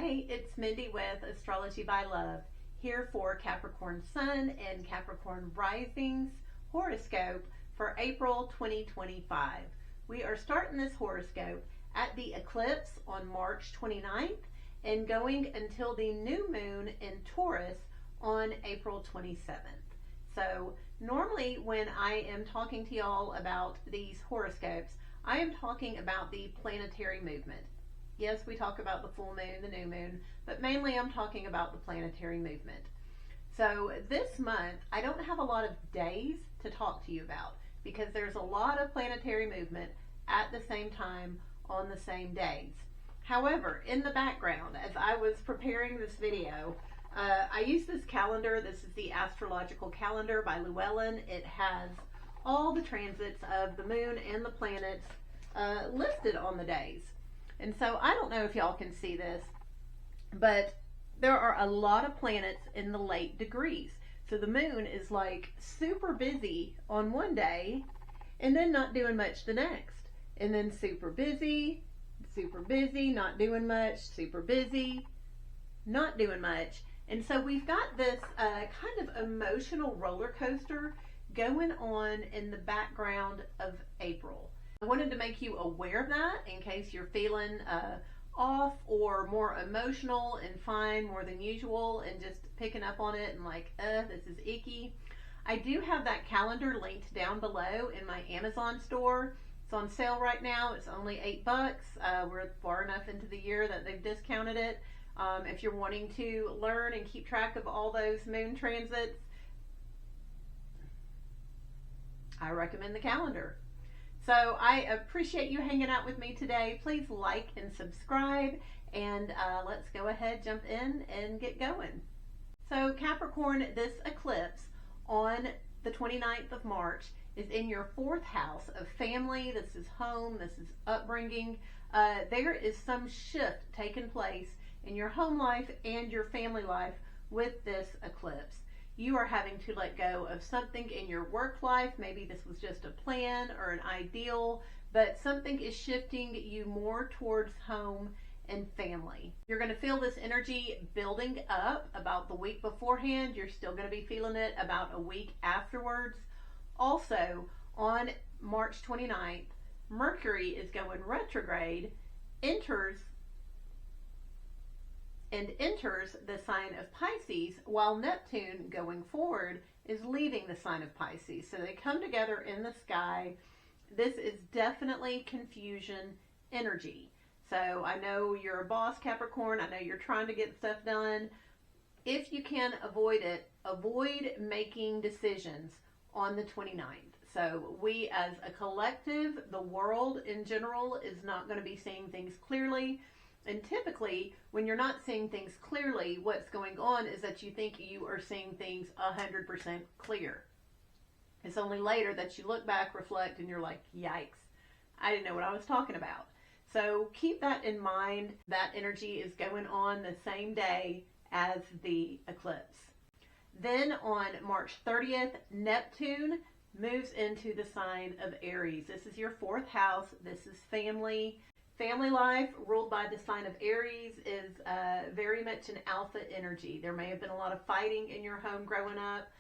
Hey, it's Mindy with Astrology by Love, here for Capricorn Sun and Capricorn Risings horoscope for April 2025. We are starting this horoscope at the eclipse on March 29th and going until the new moon in Taurus on April 27th. So normally when I am talking to y'all about these horoscopes, I am talking about the planetary movement. Yes, we talk about the full moon, the new moon, but mainly I'm talking about the planetary movement. So this month, I don't have a lot of days to talk to you about because there's a lot of planetary movement at the same time on the same days. However, in the background, as I was preparing this video, I used this calendar. This is the astrological calendar by Llewellyn. It has all the transits of the moon and the planets listed on the days. And so I don't know if y'all can see this, but there are a lot of planets in the late degrees. So the moon is like super busy on one day and then not doing much the next. And then super busy, not doing much, super busy, not doing much. And so we've got this kind of emotional roller coaster going on in the background of April. I wanted to make you aware of that in case you're feeling off or more emotional and fine more than usual and just picking up on it and like, this is icky. I do have that calendar linked down below in my Amazon store. It's on sale right now. It's only $8. We're far enough into the year that they've discounted it. If you're wanting to learn and keep track of all those moon transits, I recommend the calendar. So I appreciate you hanging out with me today. Please like and subscribe, and let's go ahead, jump in, and get going. So Capricorn, this eclipse on the 29th of March is in your 4th house of family. This is home. This is upbringing. There is some shift taking place in your home life and your family life with this eclipse. You are having to let go of something in your work life. Maybe this was just a plan or an ideal, but something is shifting you more towards home and family. You're going to feel this energy building up about the week beforehand. You're still going to be feeling it about a week afterwards. Also, on March 29th, Mercury is going retrograde, enters the sign of Pisces, while Neptune, going forward, is leaving the sign of Pisces. So they come together in the sky. This is definitely confusion energy. So I know you're a boss, Capricorn. I know you're trying to get stuff done. If you can avoid it, avoid making decisions on the 29th. So we as a collective, the world in general, is not going to be seeing things clearly. And typically, when you're not seeing things clearly, what's going on is that you think you are seeing things 100% clear. It's only later that you look back, reflect, and you're like, yikes, I didn't know what I was talking about. So keep that in mind. That energy is going on the same day as the eclipse. Then on March 30th, Neptune moves into the sign of Aries. This is your 4th house. This is family. Family life ruled by the sign of Aries is very much an alpha energy. There may have been a lot of fighting in your home growing up,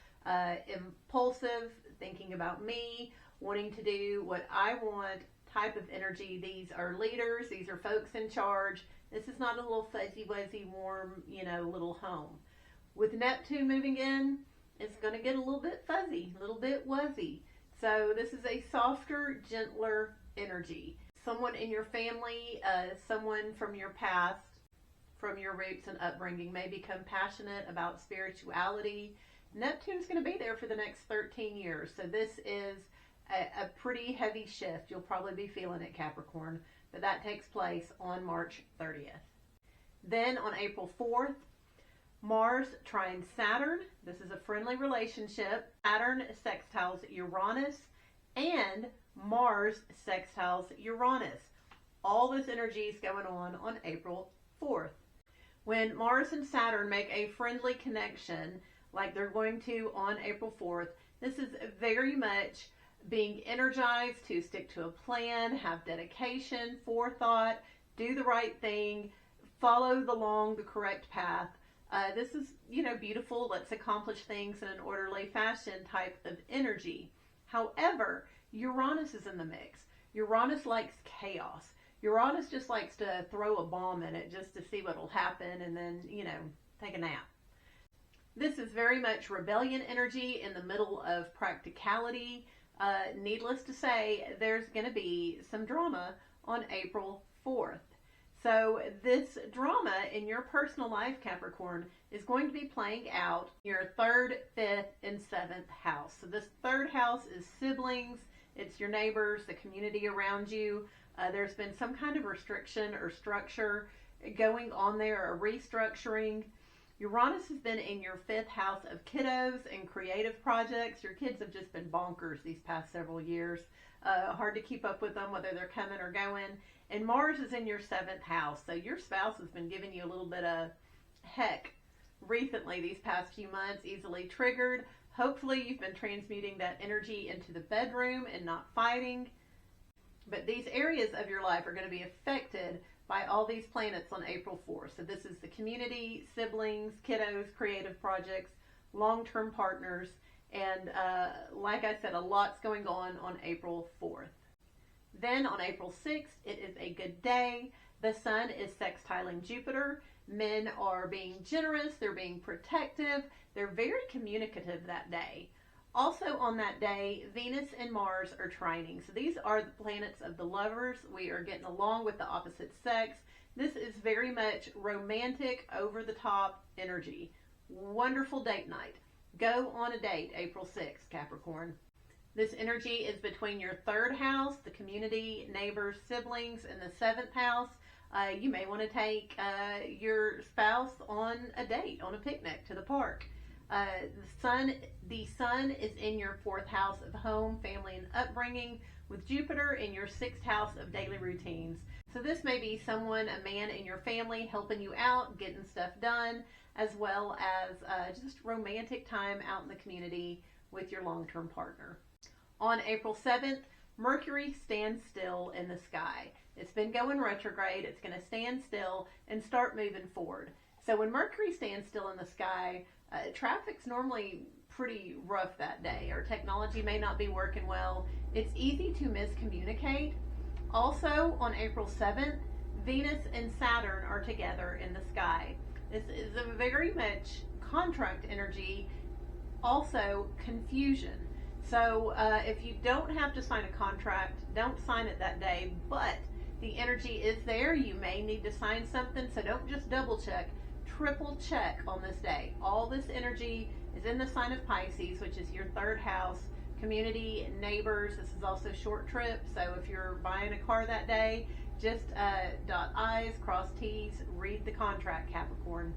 impulsive, thinking about me, wanting to do what I want type of energy. These are leaders. These are folks in charge. This is not a little fuzzy, wuzzy, warm, little home. With Neptune moving in, it's going to get a little bit fuzzy, a little bit wuzzy. So this is a softer, gentler energy. Someone in your family, someone from your past, from your roots and upbringing may become passionate about spirituality. Neptune's going to be there for the next 13 years. So this is a pretty heavy shift. You'll probably be feeling it, Capricorn, but that takes place on March 30th. Then on April 4th, Mars trines Saturn. This is a friendly relationship. Saturn sextiles Uranus, and Mars sextiles Uranus. All this energy is going on April 4th. When Mars and Saturn make a friendly connection, like they're going to on April 4th, this is very much being energized to stick to a plan, have dedication, forethought, do the right thing, follow along the correct path. This is, beautiful. Let's accomplish things in an orderly fashion type of energy. However, Uranus is in the mix. Uranus likes chaos. Uranus just likes to throw a bomb in it just to see what will happen and then, take a nap. This is very much rebellion energy in the middle of practicality. Needless to say, there's going to be some drama on April 4th. So this drama in your personal life, Capricorn, is going to be playing out your 3rd, 5th, and 7th house. So this 3rd house is siblings. It's your neighbors, the community around you. There's been some kind of restriction or structure going on there, a restructuring. Uranus has been in your 5th house of kiddos and creative projects. Your kids have just been bonkers these past several years. Hard to keep up with them, whether they're coming or going. And Mars is in your 7th house. So your spouse has been giving you a little bit of heck recently these past few months, easily triggered. Hopefully you've been transmuting that energy into the bedroom and not fighting. But these areas of your life are going to be affected by all these planets on April 4th. So this is the community, siblings, kiddos, creative projects, long-term partners, and like I said, a lot's going on April 4th. Then on April 6th, it is a good day. The sun is sextiling Jupiter. Men are being generous, they're being protective, they're very communicative that day. Also on that day, Venus and Mars are trining. So these are the planets of the lovers. We are getting along with the opposite sex. This is very much romantic, over-the-top energy. Wonderful date night. Go on a date April 6th, Capricorn. This energy is between your 3rd house, the community, neighbors, siblings, and the 7th house. You may want to take your spouse on a date, on a picnic to the park. The sun is in your 4th house of home, family, and upbringing, with Jupiter in your 6th house of daily routines. So this may be someone, a man in your family, helping you out, getting stuff done, as well as just romantic time out in the community with your long-term partner. On April 7th, Mercury stands still in the sky. It's been going retrograde. It's going to stand still and start moving forward. So when Mercury stands still in the sky, traffic's normally pretty rough that day. Our technology may not be working well. It's easy to miscommunicate. Also, on April 7th, Venus and Saturn are together in the sky. This is a very much contract energy, also confusion. So if you don't have to sign a contract, don't sign it that day, but the energy is there. You may need to sign something, so don't just double check. Triple check on this day. All this energy is in the sign of Pisces, which is your 3rd house, community, neighbors. This is also short trips, so if you're buying a car that day, just dot I's, cross T's, read the contract, Capricorn.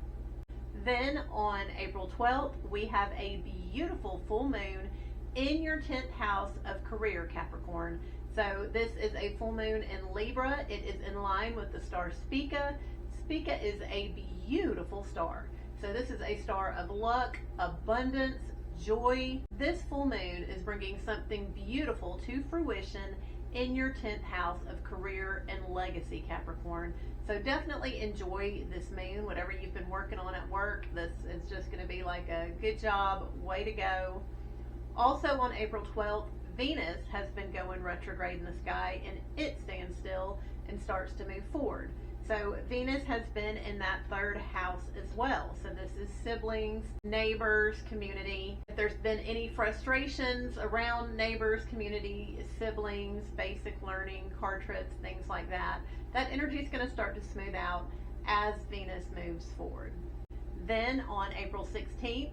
Then on April 12th, we have a beautiful full moon in your 10th house of career, Capricorn. So this is a full moon in Libra. It is in line with the star Spica. Spica is a beautiful star. So this is a star of luck, abundance, joy. This full moon is bringing something beautiful to fruition in your 10th house of career and legacy, Capricorn. So definitely enjoy this moon, whatever you've been working on at work. This is just going to be like a good job, way to go. Also on April 12th, Venus has been going retrograde in the sky, and it stands still and starts to move forward. So Venus has been in that 3rd house as well. So this is siblings, neighbors, community. If there's been any frustrations around neighbors, community, siblings, basic learning, car trips, things like that, that energy is going to start to smooth out as Venus moves forward. Then on April 16th,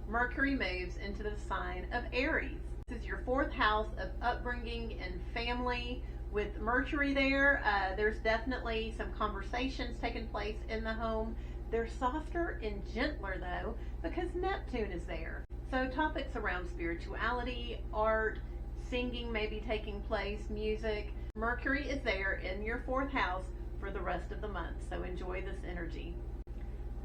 Mercury moves into the sign of Aries. This is your 4th house of upbringing and family. With Mercury there, there's definitely some conversations taking place in the home. They're softer and gentler though, because Neptune is there. So topics around spirituality, art, singing may be taking place, music. Mercury is there in your 4th house for the rest of the month, so enjoy this energy.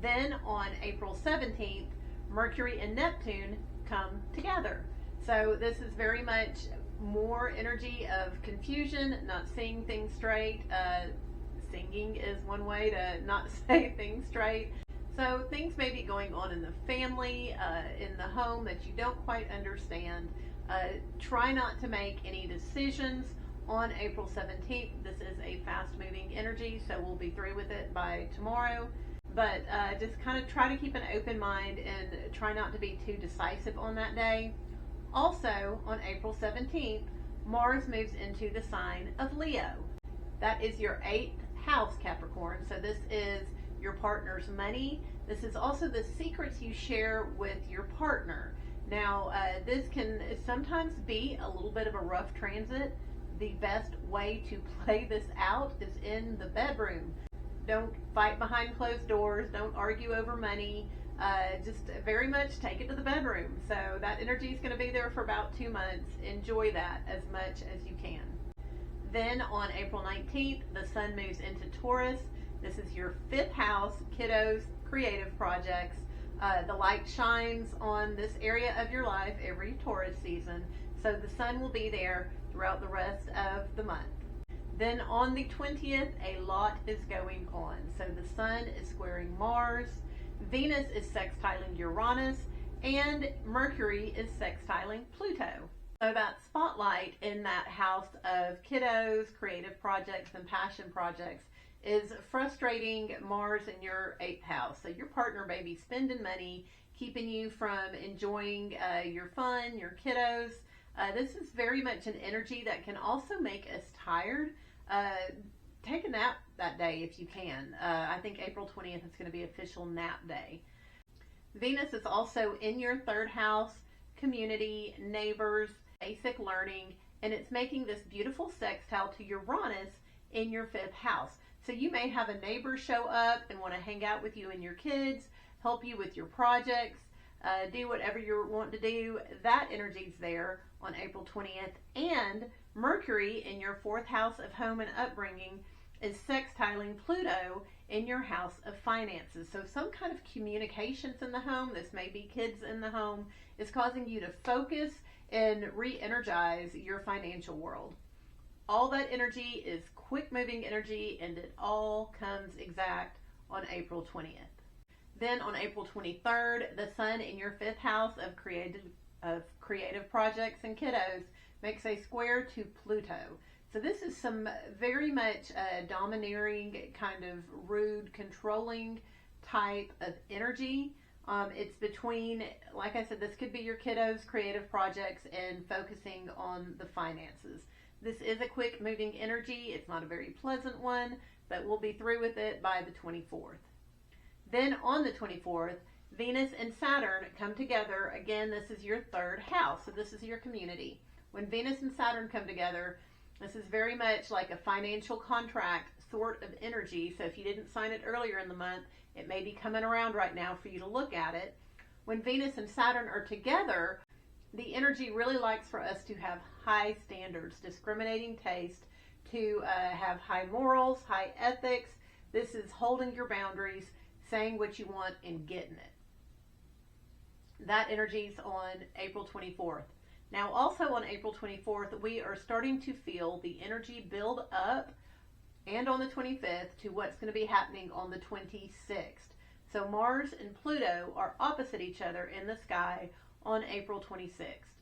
Then on April 17th, Mercury and Neptune come together. So this is very much more energy of confusion, not seeing things straight, singing is one way to not say things straight. So things may be going on in the family, in the home that you don't quite understand. Try not to make any decisions on April 17th. This is a fast-moving energy, so we'll be through with it by tomorrow. But just kind of try to keep an open mind and try not to be too decisive on that day. Also, on April 17th, Mars moves into the sign of Leo. That is your 8th house, Capricorn. So this is your partner's money. This is also the secrets you share with your partner. Now, this can sometimes be a little bit of a rough transit. The best way to play this out is in the bedroom. Don't fight behind closed doors. Don't argue over money. Just very much take it to the bedroom. So that energy is going to be there for about 2 months. Enjoy that as much as you can. Then on April 19th, the sun moves into Taurus. This is your 5th house, kiddos, creative projects. The light shines on this area of your life every Taurus season. So the sun will be there throughout the rest of the month. Then on the 20th, a lot is going on. So the sun is squaring Mars, Venus is sextiling Uranus, and Mercury is sextiling Pluto. So that spotlight in that house of kiddos, creative projects, and passion projects is frustrating Mars in your 8th house. So your partner may be spending money, keeping you from enjoying your fun, your kiddos. This is very much an energy that can also make us tired. Take a nap that day if you can. I think April 20th is going to be official nap day. Venus is also in your 3rd house, community, neighbors, basic learning, and it's making this beautiful sextile to Uranus in your 5th house. So you may have a neighbor show up and want to hang out with you and your kids, help you with your projects, do whatever you want to do. That energy's there on April 20th. And Mercury in your 4th house of home and upbringing is sextiling Pluto in your house of finances. So some kind of communications in the home, this may be kids in the home, is causing you to focus and re-energize your financial world. All that energy is quick moving energy, and it all comes exact on April 20th. Then on April 23rd, the sun in your 5th house of creative projects and kiddos makes a square to Pluto. So this is some very much domineering, kind of rude, controlling type of energy. It's between, like I said, this could be your kiddos' creative projects and focusing on the finances. This is a quick moving energy. It's not a very pleasant one, but we'll be through with it by the 24th. Then on the 24th, Venus and Saturn come together. Again, this is your 3rd house, so this is your community. When Venus and Saturn come together, this is very much like a financial contract sort of energy. So if you didn't sign it earlier in the month, it may be coming around right now for you to look at it. When Venus and Saturn are together, the energy really likes for us to have high standards, discriminating taste, to have high morals, high ethics. This is holding your boundaries, saying what you want and getting it. That energy's on April 24th. Now also on April 24th, we are starting to feel the energy build up, and on the 25th to what's going to be happening on the 26th. So Mars and Pluto are opposite each other in the sky on April 26th.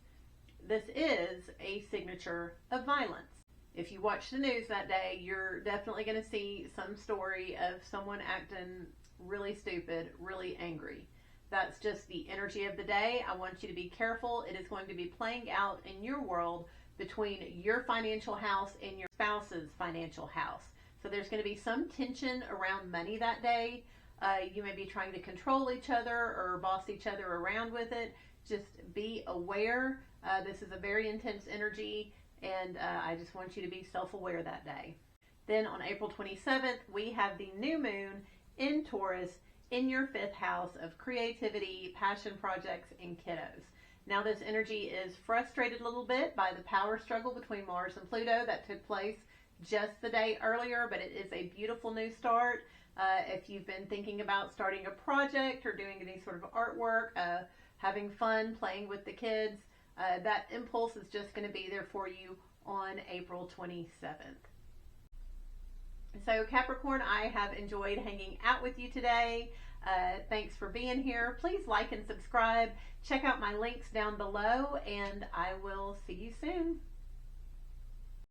This is a signature of violence. If you watch the news that day, you're definitely going to see some story of someone acting really stupid, really angry. That's just the energy of the day. I want you to be careful. It is going to be playing out in your world between your financial house and your spouse's financial house. So there's going to be some tension around money that day. You may be trying to control each other or boss each other around with it. Just be aware. This is a very intense energy, and I just want you to be self-aware that day. Then on April 27th, we have the new moon in Taurus in your 5th house of creativity, passion projects, and kiddos. Now this energy is frustrated a little bit by the power struggle between Mars and Pluto that took place just the day earlier, but it is a beautiful new start. If you've been thinking about starting a project or doing any sort of artwork, having fun, playing with the kids, that impulse is just going to be there for you on April 27th. So Capricorn, I have enjoyed hanging out with you today. Thanks for being here. Please like and subscribe. Check out my links down below, and I will see you soon.